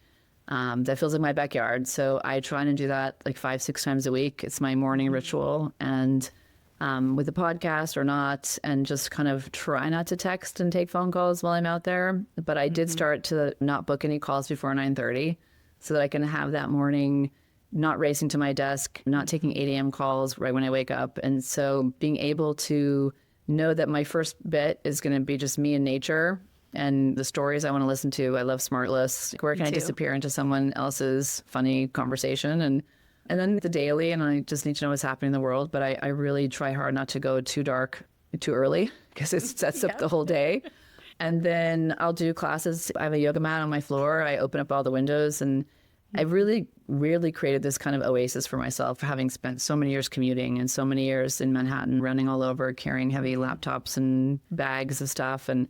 that feels like my backyard. So I try to do that like 5-6 times a week. It's my morning ritual, and with the podcast or not, and just kind of try not to text and take phone calls while I'm out there. But I did start to not book any calls before 9:30 so that I can have that morning, not racing to my desk, not taking 8 a.m. calls right when I wake up. And so being able to know that my first bit is going to be just me and nature and the stories I want to listen to. I love smart lists. Where can I disappear into someone else's funny conversation? And then the daily, and I just need to know what's happening in the world. But I really try hard not to go too dark too early because it sets up the whole day. And then I'll do classes. I have a yoga mat on my floor. I open up all the windows, and I really created this kind of oasis for myself, having spent so many years commuting and so many years in Manhattan, running all over, carrying heavy laptops and bags of stuff, and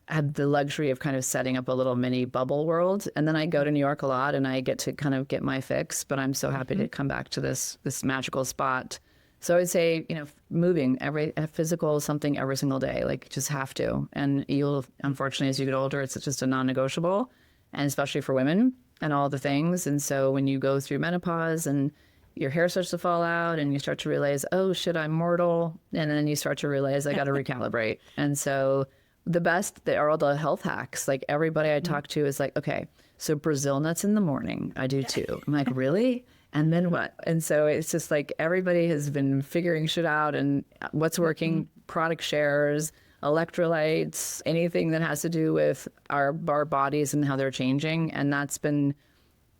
I had the luxury of kind of setting up a little mini bubble world. And then I go to New York a lot, and I get to kind of get my fix, but I'm so happy to come back to this magical spot. So I would say, moving a physical something every single day, like just have to. And you'll, unfortunately, as you get older, it's just a non-negotiable, and especially for women and all the things. And so when you go through menopause and your hair starts to fall out and you start to realize, oh shit, I'm mortal. And then you start to realize I got to recalibrate. And so the best, there are all the health hacks. Like everybody I talk to is like, okay, so Brazil nuts in the morning. I do too. I'm like, really? And then what? And so it's just like everybody has been figuring shit out and what's working, product shares, electrolytes, anything that has to do with our bodies and how they're changing. And that's been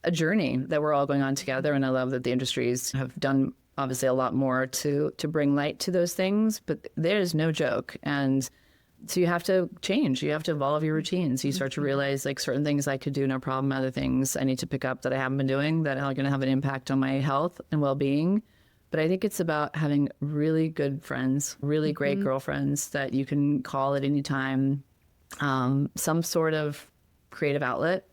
a journey that we're all going on together. And I love that the industries have done obviously a lot more to bring light to those things, but there's no joke. And so you have to change, you have to evolve your routines. You start to realize like certain things I could do, no problem. Other things I need to pick up that I haven't been doing that are going to have an impact on my health and well-being. But I think it's about having really good friends, really great girlfriends that you can call at any time, some sort of creative outlet,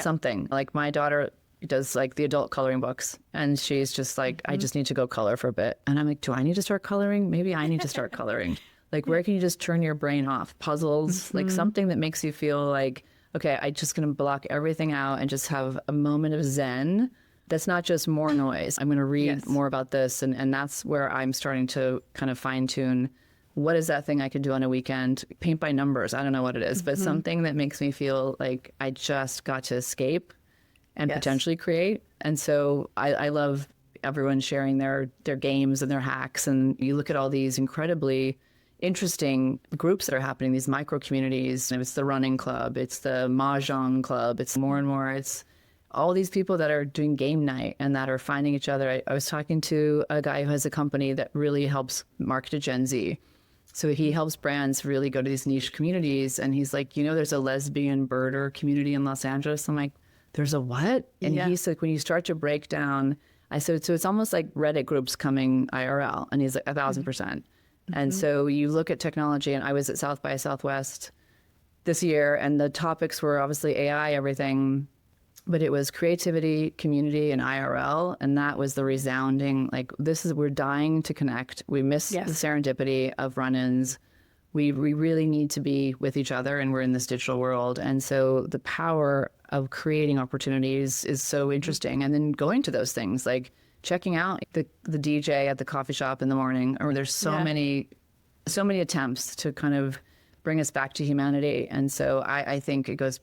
something. Like my daughter does like the adult coloring books, and she's just like, I just need to go color for a bit. And I'm like, do I need to start coloring? Maybe I need to start coloring. Like, where can you just turn your brain off? Puzzles, like something that makes you feel like, okay, I'm just going to block everything out and just have a moment of zen. That's not just more noise. I'm going to read more about this. And that's where I'm starting to kind of fine tune. What is that thing I could do on a weekend? Paint by numbers. I don't know what it is, but something that makes me feel like I just got to escape and potentially create. And so I love everyone sharing their games and their hacks. And you look at all these incredibly interesting groups that are happening, these micro communities. It's the running club, it's the mahjong club, it's more and more, it's all these people that are doing game night and that are finding each other. I was talking to a guy who has a company that really helps market to Gen Z. So he helps brands really go to these niche communities. And he's like, there's a lesbian birder community in Los Angeles. I'm like, there's a what? And he said, when you start to break down, I said, so it's almost like Reddit groups coming IRL. And he's like, 1,000%. And so you look at technology, and I was at South by Southwest this year, and the topics were obviously AI, everything, but it was creativity, community, and IRL. And that was the resounding, like, we're dying to connect. We miss the serendipity of run-ins. We really need to be with each other, and we're in this digital world. And so the power of creating opportunities is so interesting. And then going to those things, like checking out the DJ at the coffee shop in the morning, or there's so many attempts to kind of bring us back to humanity. And so I think it goes,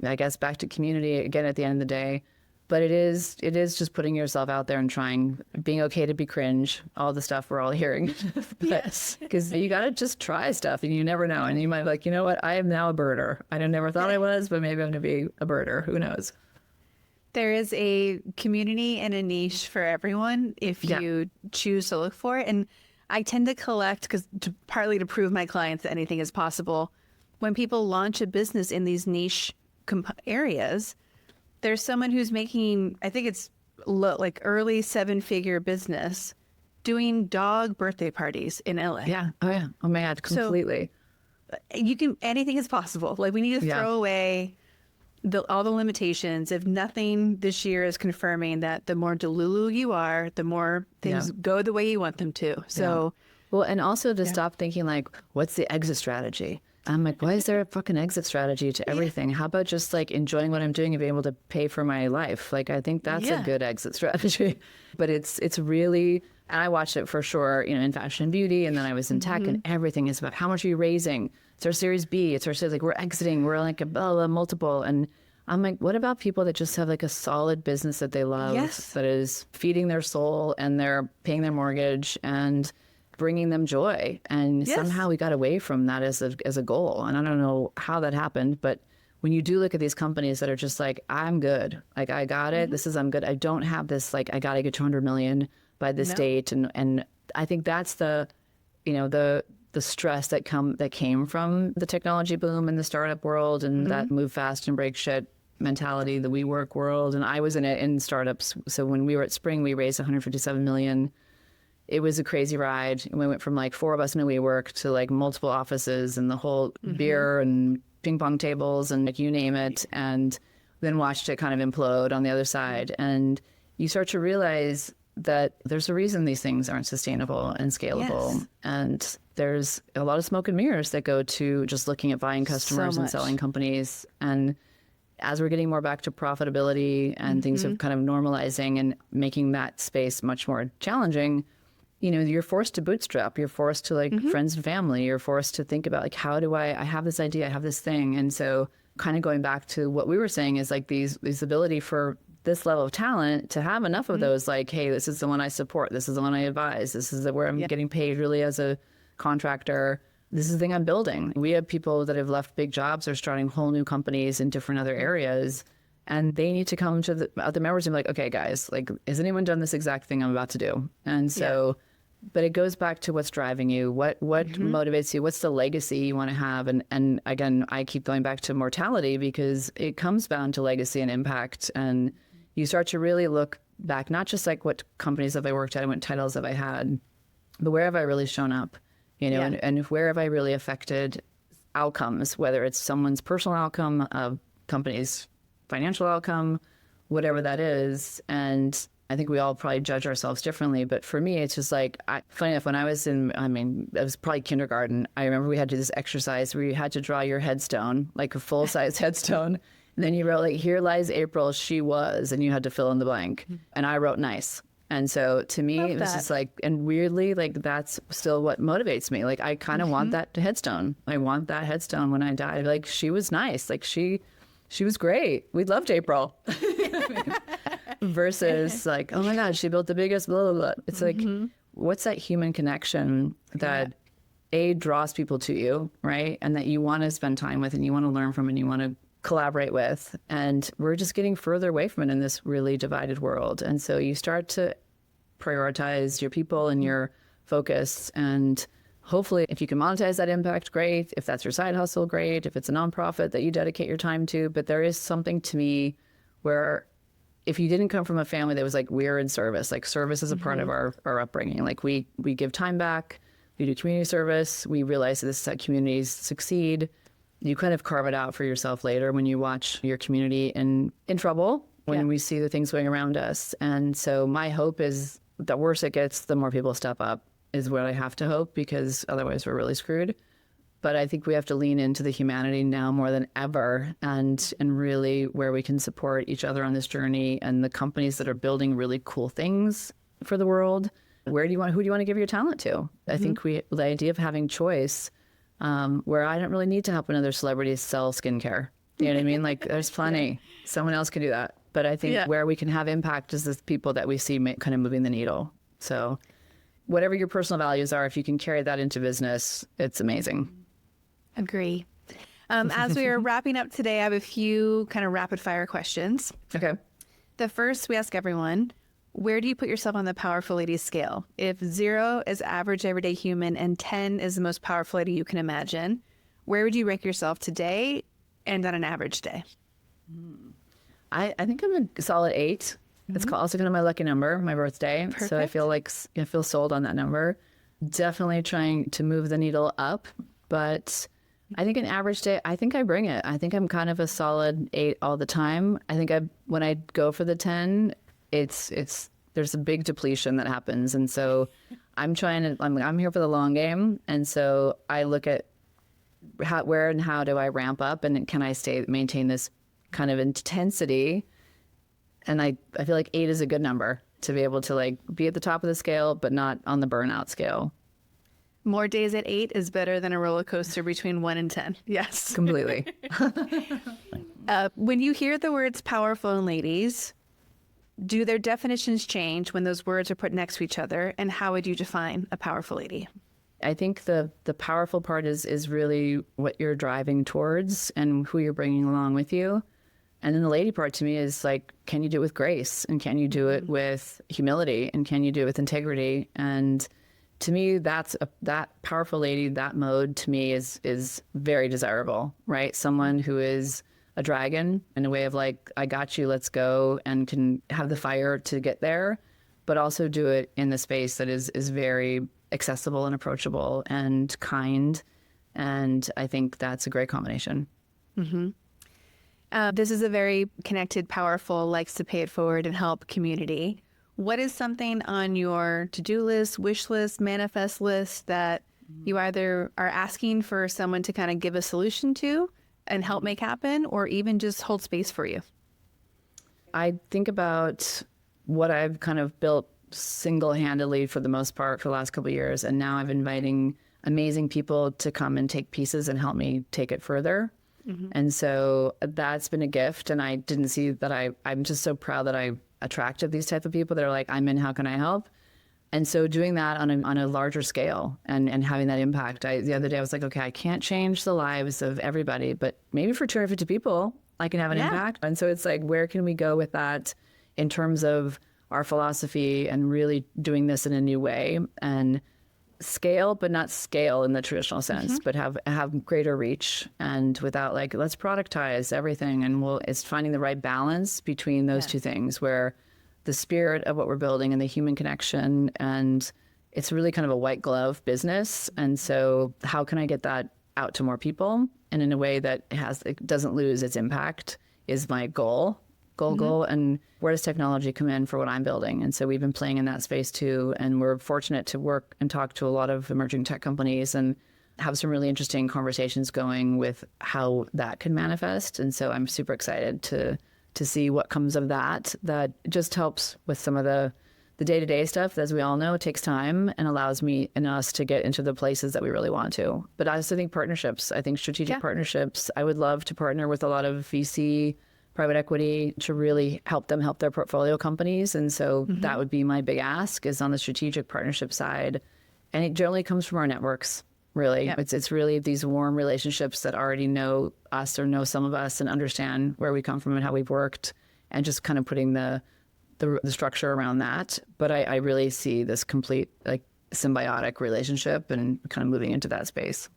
I guess, back to community again at the end of the day. But it is just putting yourself out there and trying, being okay to be cringe, all the stuff we're all hearing. Because you got to just try stuff, and you never know. And you might be like, you know what, I am now a birder. I never thought I was, but maybe I'm going to be a birder. Who knows? There is a community and a niche for everyone if you choose to look for it. And I tend to collect, partly to prove my clients that anything is possible. When people launch a business in these niche areas, there's someone who's making, I think it's like early 7-figure business, doing dog birthday parties in LA. Yeah. Oh, yeah. Oh, my God. Completely. So anything is possible. Like, we need to throw away all the limitations. If nothing this year is confirming that the more Delulu you are, the more things go the way you want them to. So, well, and also to stop thinking like, what's the exit strategy? I'm like, why is there a fucking exit strategy to everything? How about just like enjoying what I'm doing and being able to pay for my life? Like, I think that's a good exit strategy. But it's really, and I watched it for sure, in fashion and beauty, and then I was in tech, and everything is about how much are you raising? It's our Series B. It's our Series, like, we're exiting. We're like a multiple. And I'm like, what about people that just have like a solid business that they love, that is feeding their soul, and they're paying their mortgage and bringing them joy? And somehow we got away from that as a goal. And I don't know how that happened, but when you do look at these companies that are just like, I'm good, like, I got it. I'm good. I don't have this, like, I got to get 200 million by this date. And I think that's the stress that came from the technology boom in the startup world, and that move fast and break shit mentality, the WeWork world. And I was in it in startups. So when we were at Spring, we raised 157 million. It was a crazy ride. And we went from like 4 of us in a WeWork to like multiple offices and the whole beer and ping pong tables and like you name it. And then watched it kind of implode on the other side. And you start to realize that there's a reason these things aren't sustainable and scalable. And there's a lot of smoke and mirrors that go to just looking at buying customers and selling companies. And as we're getting more back to profitability and things are kind of normalizing and making that space much more challenging, you're forced to bootstrap. You're forced to like friends and family. You're forced to think about like, how do I have this idea, I have this thing. And so kind of going back to what we were saying is like these ability for this level of talent to have enough of those, like, hey, this is the one I support. This is the one I advise. This is where I'm getting paid really as a contractor. this is the thing I'm building. We have people that have left big jobs or starting whole new companies in different other areas. And they need to come to the other members and be like, okay, guys, like, has anyone done this exact thing I'm about to do? And so, but it goes back to what's driving you, what motivates you, what's the legacy you want to have. And again, I keep going back to mortality because it comes down to legacy and impact. And you start to really look back, not just like what companies have I worked at and what titles have I had, but where have I really shown up, and where have I really affected outcomes, whether it's someone's personal outcome, a company's financial outcome, whatever that is. And I think we all probably judge ourselves differently. But for me, it's just like, funny enough, when I was it was probably kindergarten. I remember we had to do this exercise where you had to draw your headstone, like a full-size headstone. And then you wrote like, here lies April, she was, and you had to fill in the blank. And I wrote nice. And so to me, it was just like, and weirdly, like that's still what motivates me. Like I kind of want that headstone. I want that headstone when I die. Like she was nice. Like she was great. We loved April. Versus like, oh my God, she built the biggest blah, blah, blah. It's like, what's that human connection that draws people to you, right? And that you want to spend time with and you want to learn from and you want to collaborate with. And we're just getting further away from it in this really divided world. And so you start to prioritize your people and your focus. And hopefully if you can monetize that impact, great. If that's your side hustle, great. If it's a nonprofit that you dedicate your time to. But there is something to me where if you didn't come from a family that was like, we're in service, like service is a part of our upbringing. Like we give time back, we do community service, we realize that this is how communities succeed. You kind of carve it out for yourself later when you watch your community in trouble, when we see the things going around us. And so my hope is the worse it gets, the more people step up is what I have to hope, because otherwise we're really screwed. But I think we have to lean into the humanity now more than ever, and really where we can support each other on this journey, and the companies that are building really cool things for the world. Who do you want to give your talent to? I think the idea of having choice, where I don't really need to help another celebrity sell skincare. You know what I mean? Like there's plenty. Someone else can do that. But I think where we can have impact is the people that we see kind of moving the needle. So whatever your personal values are, if you can carry that into business, it's amazing. Agree. As we are wrapping up today, I have a few kind of rapid fire questions. Okay. The first, we ask everyone, where do you put yourself on the powerful lady scale? If 0 is average everyday human and 10 is the most powerful lady you can imagine, where would you rank yourself today and on an average day? I think I'm a solid 8. It's also kind of my lucky number, my birthday. Perfect. So I feel sold on that number. Definitely trying to move the needle up, but I think an average day, I think I bring it. I think I'm kind of a solid 8 all the time. I think when I go for the 10, there's a big depletion that happens. And so I'm here for the long game. And so I look at where and how do I ramp up, and can I maintain this kind of intensity? And I feel like 8 is a good number to be able to like be at the top of the scale, but not on the burnout scale. More days at 8 is better than a roller coaster between 1 and 10. Yes. Completely. When you hear the words powerful and ladies, do their definitions change when those words are put next to each other? And how would you define a powerful lady? I think the powerful part is really what you're driving towards and who you're bringing along with you. And then the lady part to me is like, can you do it with grace? And can you do it with humility? And can you do it with integrity? And to me, that powerful lady, that mode to me is very desirable, right? Someone who is a dragon in a way of like, I got you, let's go, and can have the fire to get there, but also do it in the space that is very accessible and approachable and kind. And I think that's a great combination. This is a very connected, powerful, likes to pay it forward and help community. What is something on your to-do list, wish list, manifest list that you either are asking for someone to kind of give a solution to and help make happen, or even just hold space for you? I think about what I've kind of built single-handedly for the most part for the last couple of years, and now I'm inviting amazing people to come and take pieces and help me take it further. And so that's been a gift, and I didn't see that I'm just so proud that I attracted these type of people that are like, I'm in, how can I help? And so doing that on a larger scale and having that impact, the other day I was like, okay, I can't change the lives of everybody, but maybe for 250 people, I can have an impact. And so it's like, where can we go with that in terms of our philosophy and really doing this in a new way and scale, but not scale in the traditional sense, but have greater reach, and without like, let's productize everything. And it's finding the right balance between those two things, where the spirit of what we're building and the human connection, and it's really kind of a white glove business. And so how can I get that out to more people and in a way that it doesn't lose its impact is my goal. And where does technology come in for what I'm building? And so we've been playing in that space too. And we're fortunate to work and talk to a lot of emerging tech companies and have some really interesting conversations going with how that can manifest. And so I'm super excited to see what comes of that just helps with some of the day-to-day stuff. As we all know, it takes time and allows me and us to get into the places that we really want to. But I also think partnerships, strategic partnerships. I would love to partner with a lot of VC, private equity, to really help them help their portfolio companies. And so that would be my big ask, is on the strategic partnership side. And it generally comes from our networks, really. Yep. It's really these warm relationships that already know us or know some of us and understand where we come from and how we've worked, and just kind of putting the structure around that. But I really see this complete like symbiotic relationship and kind of moving into that space.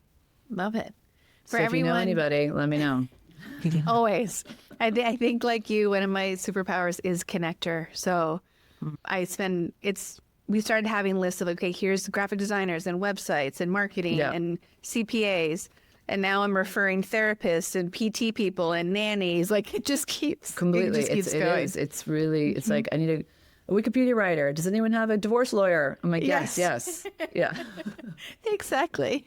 Love it. So if you know anybody, let me know. Always. I think like you, one of my superpowers is connector. So we started having lists of, okay, here's graphic designers and websites and marketing and CPAs. And now I'm referring therapists and PT people and nannies. Like it just keeps completely. It just keeps going. It's really, it's like, I need a Wikipedia writer. Does anyone have a divorce lawyer? I'm like, yes. Yeah. Exactly.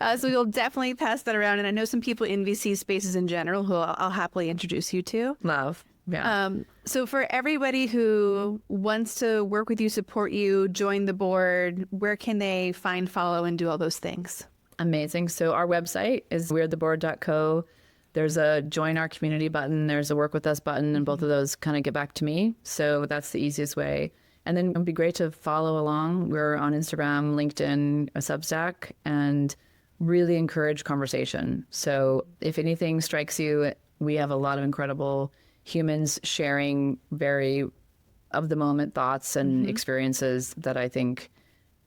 So we'll definitely pass that around. And I know some people in VC spaces in general who I'll happily introduce you to. Love. Yeah. So for everybody who wants to work with you, support you, join the board, where can they find, follow, and do all those things? Amazing. So our website is wearetheboard.co. There's a join our community button. There's a work with us button, and both of those kind of get back to me. So that's the easiest way. And then it'd be great to follow along. We're on Instagram, LinkedIn, a Substack, and really encourage conversation. So if anything strikes you, we have a lot of incredible humans sharing very of the moment thoughts and experiences that I think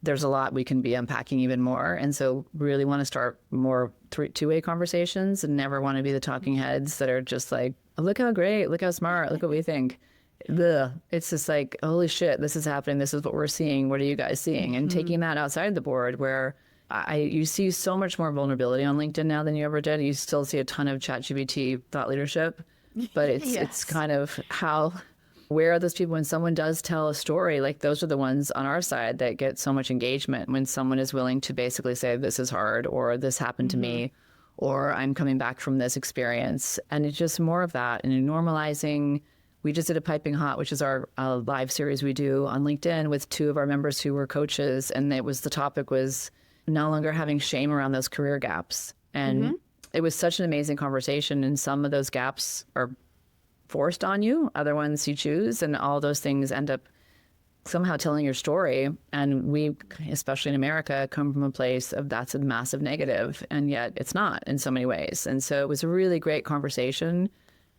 there's a lot we can be unpacking even more. And so really want to start more two-way conversations and never want to be the talking heads that are just like, oh, look how great, look how smart, look what we think. Ugh. It's just like, holy shit, this is happening. This is what we're seeing. What are you guys seeing? And taking that outside the board, where you see so much more vulnerability on LinkedIn now than you ever did. You still see a ton of ChatGPT thought leadership, but it's kind of where are those people when someone does tell a story? Like those are the ones on our side that get so much engagement, when someone is willing to basically say, this is hard, or this happened to me, or I'm coming back from this experience. And it's just more of that. And normalizing, we just did a Piping Hot, which is our live series we do on LinkedIn with two of our members who were coaches. And the topic was no longer having shame around those career gaps. And it was such an amazing conversation. And some of those gaps are forced on you, other ones you choose, and all those things end up somehow telling your story. And we, especially in America, come from a place of that's a massive negative, and yet it's not in so many ways. And so it was a really great conversation,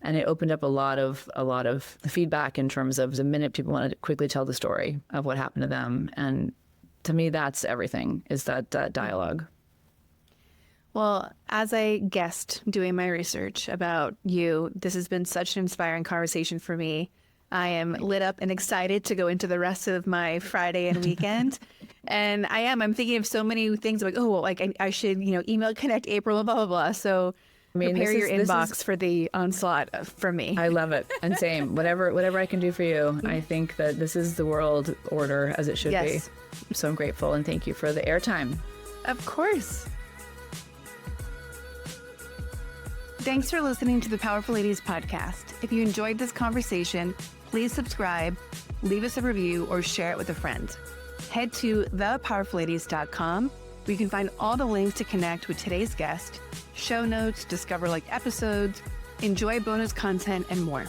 and it opened up a lot of feedback in terms of the minute people wanted to quickly tell the story of what happened to them. And to me, that's everything, is that dialogue. Well, as a guest doing my research about you, this has been such an inspiring conversation for me. I am lit up and excited to go into the rest of my Friday and weekend. And I'm thinking of so many things like, I should, email connect April, blah, blah, blah. So prepare your inbox for the onslaught from me. I love it. And same, whatever I can do for you. I think that this is the world order as it should be. I'm so grateful, and thank you for the airtime. Of course. Thanks for listening to the Powerful Ladies podcast. If you enjoyed this conversation, please subscribe, leave us a review, or share it with a friend. Head to thepowerfulladies.com, where you can find all the links to connect with today's guest, show notes, discover episodes, enjoy bonus content, and more.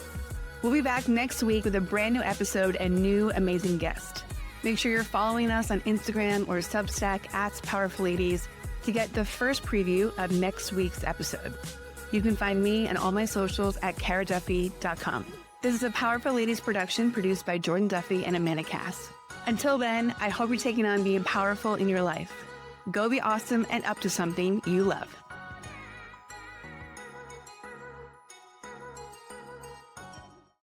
We'll be back next week with a brand new episode and new amazing guest. Make sure you're following us on Instagram or Substack at Powerful Ladies to get the first preview of next week's episode. You can find me and all my socials at caraduffy.com. This is a Powerful Ladies production produced by Jordan Duffy and Amanda Cass. Until then, I hope you're taking on being powerful in your life. Go be awesome and up to something you love.